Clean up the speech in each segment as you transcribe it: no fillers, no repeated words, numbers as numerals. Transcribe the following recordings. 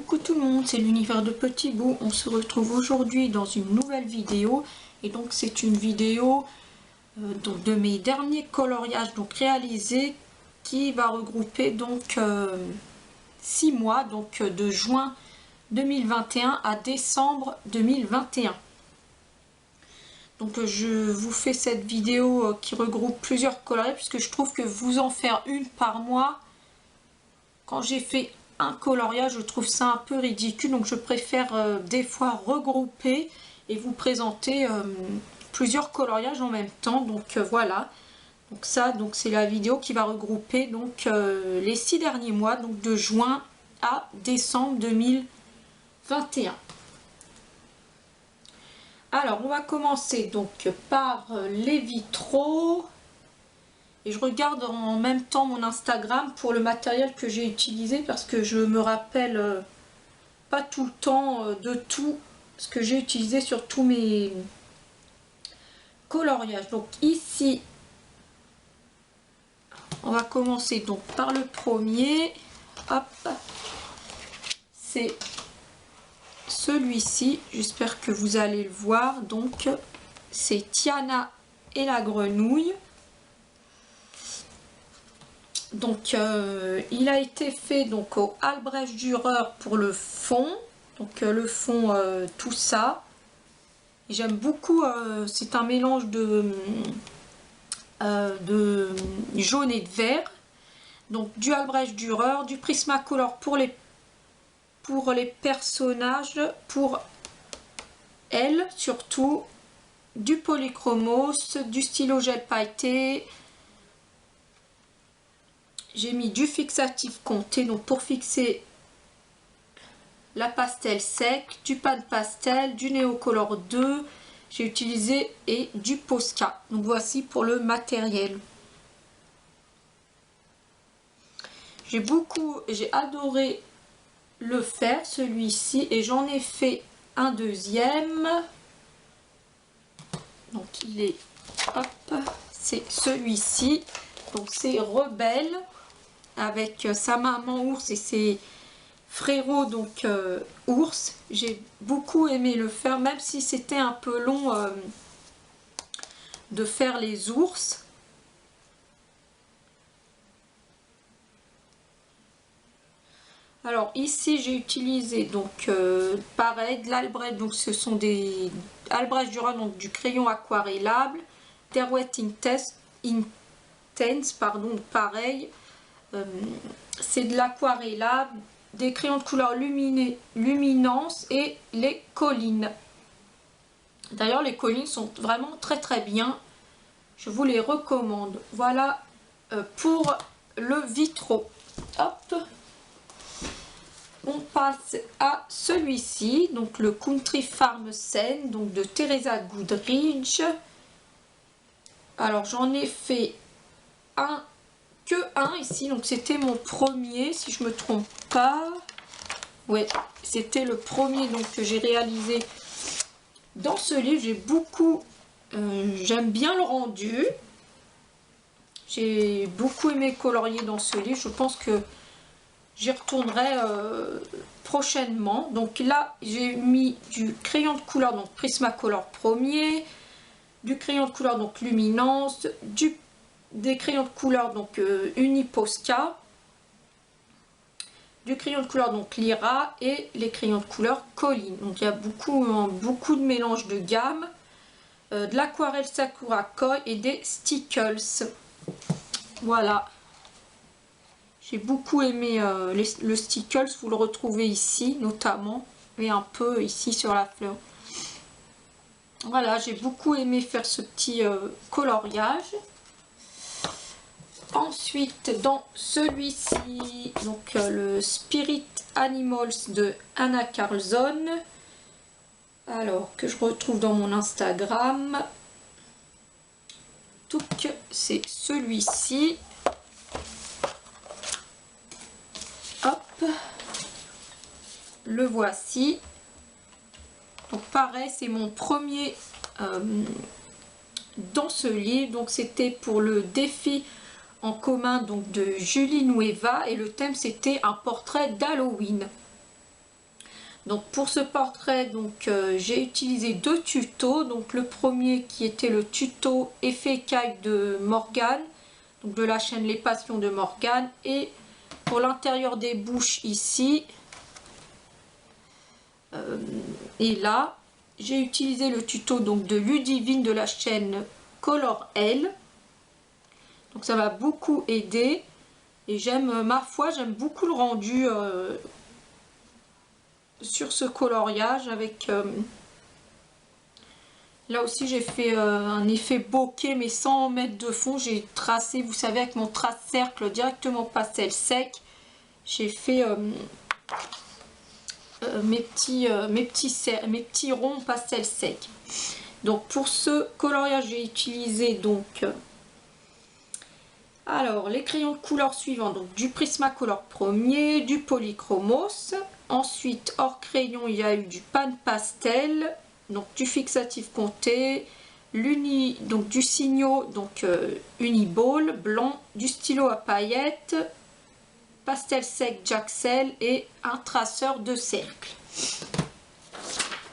Coucou tout le monde, c'est l'univers de Petit Bout. On se retrouve aujourd'hui dans une nouvelle vidéo. Et donc c'est une vidéo donc, de mes derniers coloriages donc, réalisés qui va regrouper donc 6 mois, donc de juin 2021 à décembre 2021. Donc je vous fais cette vidéo qui regroupe plusieurs coloriages puisque je trouve que vous en faire une par mois, quand j'ai fait un coloriage, je trouve ça un peu ridicule, donc je préfère des fois regrouper et vous présenter plusieurs coloriages en même temps. Donc voilà, donc ça, donc c'est la vidéo qui va regrouper donc les 6 derniers mois, donc de juin à décembre 2021. Alors on va commencer donc par les vitraux. Et je regarde en même temps mon Instagram pour le matériel que j'ai utilisé parce que je me rappelle pas tout le temps de tout ce que j'ai utilisé sur tous mes coloriages. Donc ici, on va commencer donc par le premier. Hop, c'est celui-ci. J'espère que vous allez le voir. Donc c'est Tiana et la grenouille. Donc il a été fait donc au Albrecht Dürer pour le fond, donc le fond tout ça. J'aime beaucoup, c'est un mélange de jaune et de vert. Donc du Albrecht Dürer, du Prismacolor pour les personnages, pour elle surtout, du Polychromos, du stylo gel pailleté. J'ai mis du fixatif compté, donc pour fixer la pastel sec, du pan pastel, du Neocolor 2, j'ai utilisé et du Posca. Donc voici pour le matériel. J'ai adoré le faire, celui-ci, et j'en ai fait un deuxième. Donc il est, hop, c'est celui-ci. Donc c'est Rebelle, avec sa maman ours et ses frérots donc ours. J'ai beaucoup aimé le faire, même si c'était un peu long de faire les ours. Alors ici j'ai utilisé donc pareil de l'Albrecht, donc ce sont des Albrecht Dürer, donc du crayon aquarellable, Derwent Intense, pardon, pareil. C'est de l'aquarellable, des crayons de couleur luminance et les collines. D'ailleurs les collines sont vraiment très bien, je vous les recommande. Voilà pour le vitraux. Hop, on passe à celui-ci, donc le Country Farm Scene, donc de Teresa Goodridge. Alors j'en ai fait que un ici, donc c'était mon premier si je me trompe pas. Ouais, c'était le premier donc que j'ai réalisé dans ce livre. J'ai beaucoup j'aime bien le rendu, j'ai beaucoup aimé colorier dans ce livre. Je pense que j'y retournerai prochainement. Donc là j'ai mis du crayon de couleur, donc Prismacolor premier, du crayon de couleur donc luminance, des crayons de couleur donc Uniposca, du crayon de couleur donc Lyra et les crayons de couleur Colline. Donc il y a beaucoup de mélange de gamme, de l'aquarelle Sakura Koi et des stickles. Voilà, j'ai beaucoup aimé le stickles, vous le retrouvez ici notamment et un peu ici sur la fleur. Voilà, j'ai beaucoup aimé faire ce petit coloriage. Ensuite dans celui-ci, donc le Spirit Animals de Anna Carlson, alors que je retrouve dans mon Instagram. Donc c'est celui-ci. Hop, le voici. Donc pareil, c'est mon premier dans ce livre. Donc c'était pour le défi en commun donc de Julie Nueva et le thème c'était un portrait d'Halloween. Donc pour ce portrait, donc j'ai utilisé 2 tutos. Donc le premier qui était le tuto effet écaille de Morgane, donc de la chaîne Les Passions de Morgane, et pour l'intérieur des bouches ici et là, j'ai utilisé le tuto donc de Ludivine de la chaîne Color L. Donc ça m'a beaucoup aidé et j'aime, ma foi, j'aime beaucoup le rendu sur ce coloriage avec là aussi j'ai fait un effet bokeh mais sans mettre de fond. J'ai tracé, vous savez, avec mon trace-cercle directement pastel sec. J'ai fait mes petits ronds pastel sec. Donc pour ce coloriage j'ai utilisé donc alors les crayons de couleur suivants, donc du Prismacolor premier, du Polychromos, ensuite hors crayon il y a eu du Pan Pastel, donc du fixatif compté, donc du Signo, donc Uniball blanc, du stylo à paillettes, pastel sec Jaxel et un traceur de cercle.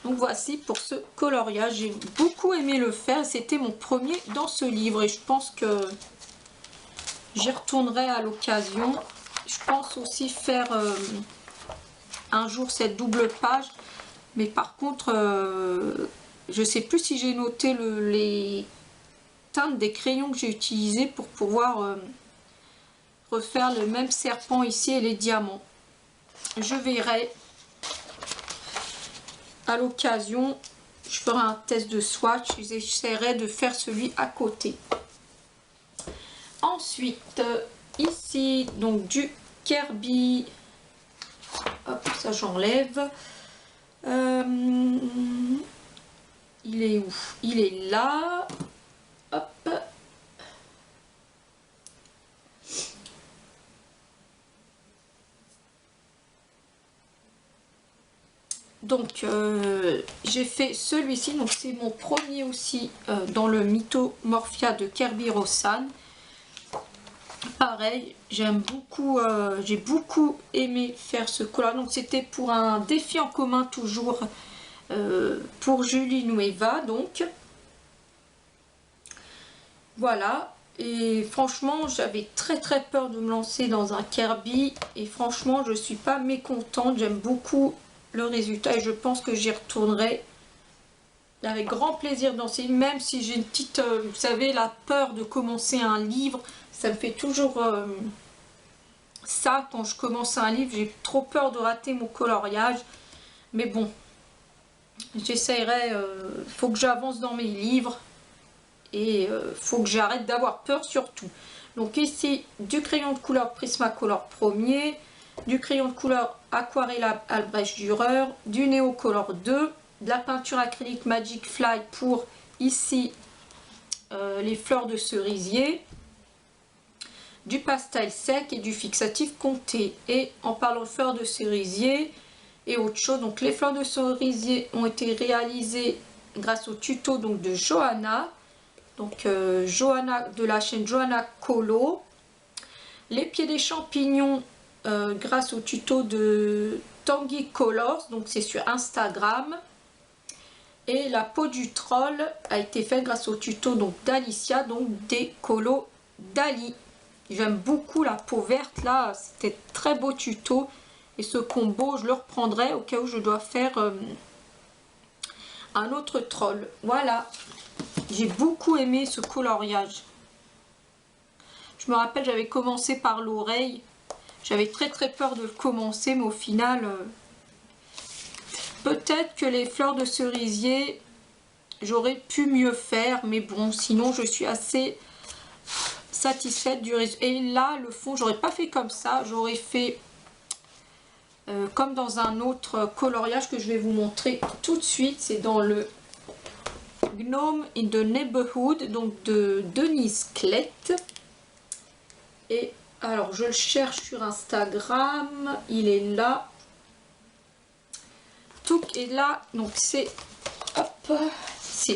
Donc voici pour ce coloriage, j'ai beaucoup aimé le faire, c'était mon premier dans ce livre et je pense que j'y retournerai à l'occasion. Je pense aussi faire un jour cette double page, mais par contre je sais plus si j'ai noté les teintes des crayons que j'ai utilisés pour pouvoir refaire le même serpent ici et les diamants. Je verrai à l'occasion, je ferai un test de swatch et j'essaierai de faire celui à côté. Ensuite ici donc du Kirby, hop, ça j'enlève, il est où? Il est là, hop. Donc j'ai fait celui-ci, donc c'est mon premier aussi dans le Mythomorphia de Kerby Rosan. Pareil, j'aime beaucoup, j'ai beaucoup aimé faire ce coloriage. Donc c'était pour un défi en commun toujours pour Julie Nueva, donc voilà. Et franchement j'avais très peur de me lancer dans un Kirby et franchement je suis pas mécontente, j'aime beaucoup le résultat et je pense que j'y retournerai avec grand plaisir dans ces livres, même si j'ai une petite, vous savez, la peur de commencer un livre. Ça me fait toujours ça quand je commence un livre, j'ai trop peur de rater mon coloriage, mais bon, j'essaierai, faut que j'avance dans mes livres et faut que j'arrête d'avoir peur surtout. Donc ici du crayon de couleur Prismacolor premier, du crayon de couleur Aquarelle Albrecht Dürer, du Neocolor 2, de la peinture acrylique Magic Fly pour ici les fleurs de cerisier, du pastel sec et du fixatif compté. Et en parlant de fleurs de cerisier et autre chose, donc les fleurs de cerisier ont été réalisées grâce au tuto donc de Johanna, donc Johanna de la chaîne Johanna Colo. Les pieds des champignons grâce au tuto de Tanguy Colors, donc c'est sur Instagram. Et la peau du troll a été faite grâce au tuto donc d'Alicia, donc des colos d'Ali. J'aime beaucoup la peau verte là, c'était très beau tuto. Et ce combo, je le reprendrai au cas où je dois faire un autre troll. Voilà, j'ai beaucoup aimé ce coloriage. Je me rappelle, j'avais commencé par l'oreille. J'avais très peur de le commencer, mais au final, peut-être que les fleurs de cerisier, j'aurais pu mieux faire. Mais bon, sinon, je suis assez satisfaite du résultat. Et là, le fond, j'aurais pas fait comme ça. J'aurais fait comme dans un autre coloriage que je vais vous montrer tout de suite. C'est dans le Gnome in the Neighborhood, donc de Denise Klett. Et alors je le cherche sur Instagram, il est là. Tout est là, donc c'est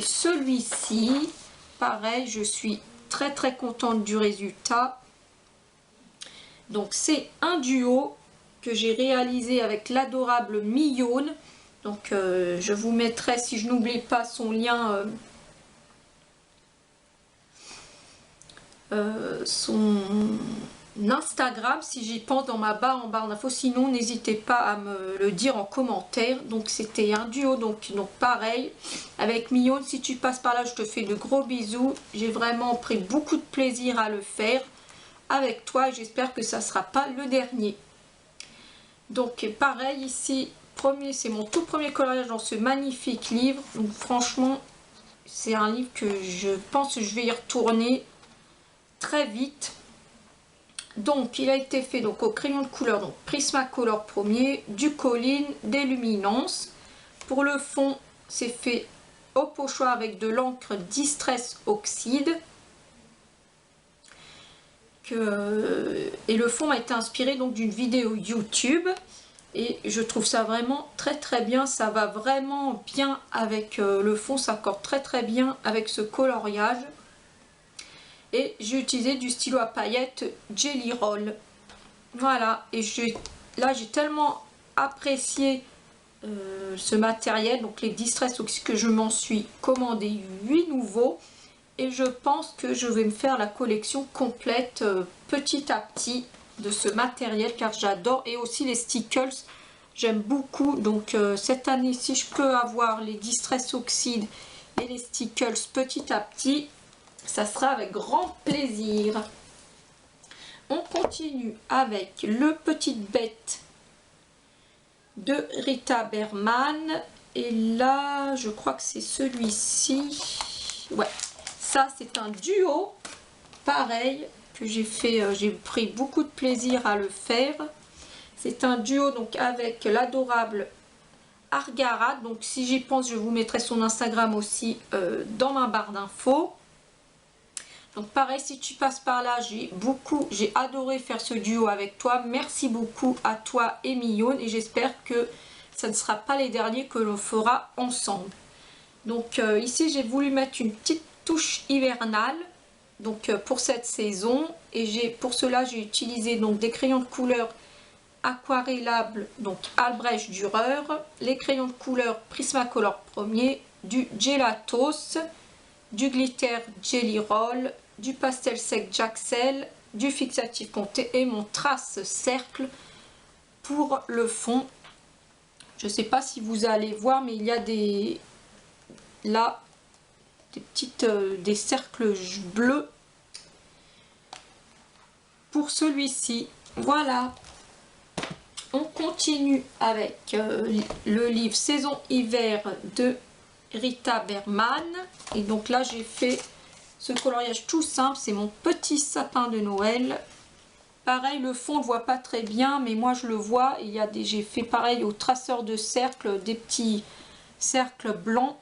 celui-ci. Pareil, je suis très contente du résultat. Donc c'est un duo que j'ai réalisé avec l'adorable Millone. Donc je vous mettrai, si je n'oublie pas, son lien, son Instagram, si j'y pense, dans ma barre en barre d'infos. Sinon n'hésitez pas à me le dire en commentaire. Donc c'était un duo, donc pareil avec Millone. Si tu passes par là, je te fais de gros bisous. J'ai vraiment pris beaucoup de plaisir à le faire avec toi et j'espère que ça sera pas le dernier. Donc pareil ici, c'est mon tout premier coloriage dans ce magnifique livre. Donc franchement c'est un livre que je pense que je vais y retourner très vite. Donc il a été fait donc au crayon de couleur, donc Prismacolor premier, du Colline, des luminances. Pour le fond, c'est fait au pochoir avec de l'encre Distress Oxide. Et le fond a été inspiré donc d'une vidéo YouTube. Et je trouve ça vraiment très bien. Ça va vraiment bien avec le fond, ça accorde très bien avec ce coloriage. Et j'ai utilisé du stylo à paillettes Jelly Roll. Voilà, et là j'ai tellement apprécié ce matériel, donc les Distress Oxide, que je m'en suis commandé 8 nouveaux. Et je pense que je vais me faire la collection complète petit à petit de ce matériel, car j'adore. Et aussi les stickers, j'aime beaucoup. Donc cette année, si je peux avoir les Distress Oxide et les stickers petit à petit, ça sera avec grand plaisir. On continue avec le Petite Bête de Rita Berman. Et là, je crois que c'est celui-ci. Ouais, ça c'est un duo. Pareil, que j'ai fait, j'ai pris beaucoup de plaisir à le faire. C'est un duo donc avec l'adorable Argara. Donc si j'y pense, je vous mettrai son Instagram aussi dans ma barre d'infos. Donc pareil, si tu passes par là, j'ai adoré faire ce duo avec toi. Merci beaucoup à toi et Millone, et j'espère que ça ne sera pas les derniers que l'on fera ensemble. Donc ici j'ai voulu mettre une petite touche hivernale donc pour cette saison, et pour cela j'ai utilisé donc des crayons de couleur aquarellables, donc Albrecht Dürer, les crayons de couleur Prismacolor premier, du Gelatos, du glitter Jelly Roll, du pastel sec Jaxel, du fixatif Comté et mon trace cercle pour le fond. Je ne sais pas si vous allez voir, mais il y a des des cercles bleus pour celui-ci. Voilà. On continue avec le livre Saison hiver de Rita Berman. Et donc là j'ai fait ce coloriage tout simple, c'est mon petit sapin de Noël. Pareil, le fond on ne voit pas très bien, mais moi je le vois. J'ai fait pareil au traceur de cercles, des petits cercles blancs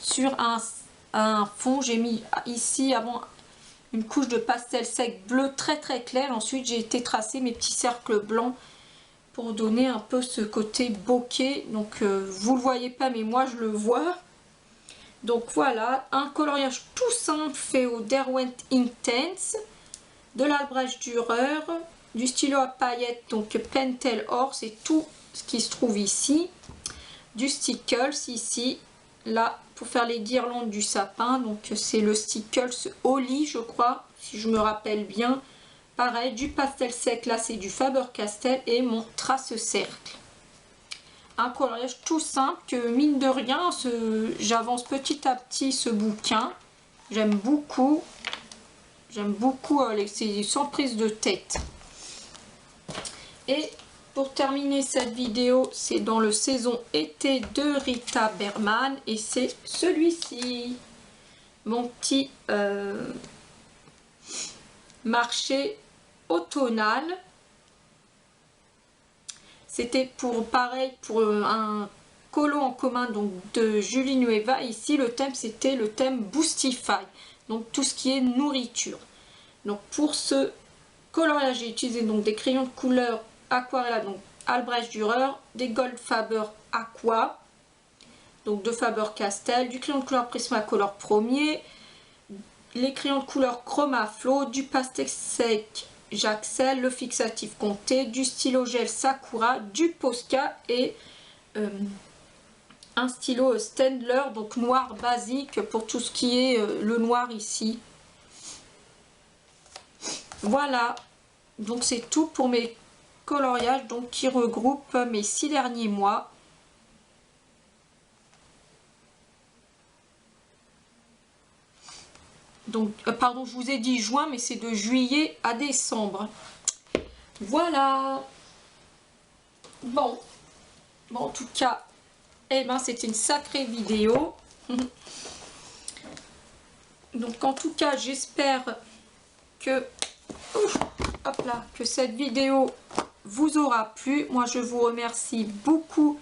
sur un fond. J'ai mis ici avant une couche de pastel sec bleu très clair. Ensuite j'ai été tracer mes petits cercles blancs pour donner un peu ce côté bokeh. Donc vous le voyez pas, mais moi je le vois. Donc voilà, un coloriage tout simple fait au Derwent Intense, de l'Albrecht Dürer, du stylo à paillettes donc Pentel Or, c'est tout ce qui se trouve ici, du Stickles ici, là pour faire les guirlandes du sapin, donc c'est le Stickles Holly je crois, si je me rappelle bien. Pareil, du pastel sec, là c'est du Faber-Castell, et mon trace cercle. Un coloriage tout simple que mine de rien, j'avance petit à petit ce bouquin. J'aime beaucoup. C'est sans prise de tête. Et pour terminer cette vidéo, c'est dans le saison été de Rita Berman. Et c'est celui-ci. Mon petit marché automnal. C'était pareil pour un colo en commun donc de Julie Nueva. Ici le thème c'était le thème Boostify, donc tout ce qui est nourriture. Donc pour ce coloriage j'ai utilisé donc des crayons de couleur aquarelle, donc Albrecht Dürer, des Gold Faber Aqua, donc de Faber-Castell, du crayon de couleur Prismacolor premier, les crayons de couleur Chroma Flow, du pastel sec J'accèle, le fixatif Comté, du stylo gel Sakura, du Posca et un stylo Staedtler, donc noir basique pour tout ce qui est le noir ici. Voilà, donc c'est tout pour mes coloriages donc qui regroupent mes 6 derniers mois. Donc, pardon, je vous ai dit juin, mais c'est de juillet à décembre. Voilà. Bon, en tout cas, eh ben, c'était une sacrée vidéo. Donc, en tout cas, j'espère que, hop là, que cette vidéo vous aura plu. Moi, je vous remercie beaucoup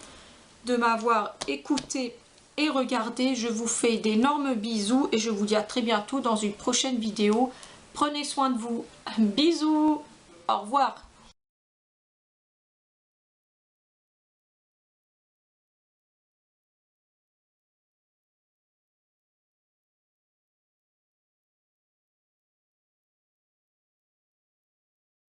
de m'avoir écouté et regardez, je vous fais d'énormes bisous et je vous dis à très bientôt dans une prochaine vidéo. Prenez soin de vous. Bisous. Au revoir.